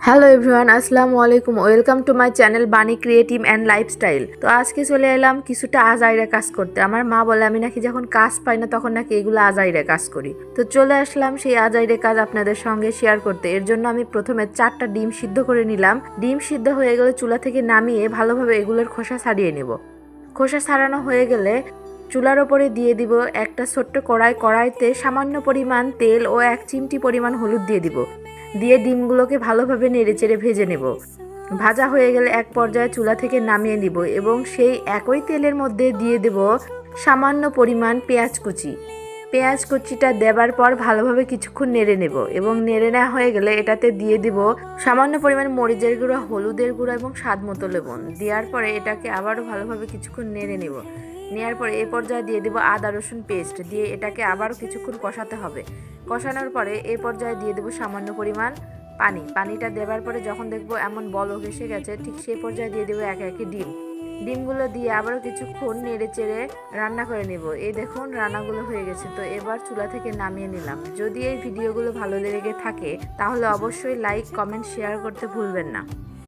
Hello everyone, আসসালামু আলাইকুম। Welcome to my channel বানি ক্রিয়েটিভ অ্যান্ড লাইফস্টাইল। তো আজকে চলে এলাম কিছুটা আজাইরা কাজ করতে। আমার মা বলে আমি নাকি যখন কাজ পাই না তখন নাকি এগুলো আজাইরা কাজ করি। তো চলে আসলাম সেই আজাইরা কাজ আপনাদের সঙ্গে শেয়ার করতে। এর জন্য আমি প্রথমে 4টা ডিম সিদ্ধ করে নিলাম। ডিম সিদ্ধ হয়ে গেলে চুলা থেকে নামিয়ে ভালোভাবে এগুলোর খোসা ছাড়িয়ে নেব। খোসা ছাড়ানো হয়ে গেলে চুলার ওপরে দিয়ে দিব একটা ছোট্ট কড়াইতে সামান্য পরিমাণ তেল ও 1 চিমটি পরিমাণ হলুদ দিয়ে দিব। দিয়ে ডিমগুলোকে ভালোভাবে নেড়েচেড়ে ভেজে নেব। ভাজা হয়ে গেলে এক পর্যায়ে চুলা থেকে নামিয়ে নিব এবং সেই একই তেলের মধ্যে দিয়ে দেব সামান্য পরিমাণ পেঁয়াজ কুচি। পেঁয়াজ কুচিটা দেবার পর ভালোভাবে কিছুক্ষণ নেড়ে নেব এবং নেড়ে নেওয়া হয়ে গেলে এটাতে দিয়ে দিব সামান্য পরিমাণ মরিচের গুঁড়া, হলুদের গুঁড়া এবং স্বাদ মতো লবণ। দেওয়ার পরে এটাকে আবারও ভালোভাবে কিছুক্ষণ নেড়ে নেব। নেওয়ার পরে এ পর্যায়ে দিয়ে দেব আদা রসুন পেস্ট, দিয়ে এটাকে আবারও কিছুক্ষণ কষাতে হবে। কষানোর পরে এই পর্যায়ে দিয়ে দেবো সামান্য পরিমাণ পানিটা দেওয়ার পরে যখন দেখবো এমন বলক এসে গেছে, ঠিক সেই পর্যায়ে দিয়ে দেবো একে একে ডিমগুলো দিয়ে আবারও কিছুক্ষণ নেড়ে চেড়ে রান্না করে নেব। এই দেখুন রান্নাগুলো হয়ে গেছে। তো এবার চুলা থেকে নামিয়ে নিলাম। যদি এই ভিডিওগুলো ভালো লেগে থাকে তাহলে অবশ্যই লাইক, কমেন্ট, শেয়ার করতে ভুলবেন না।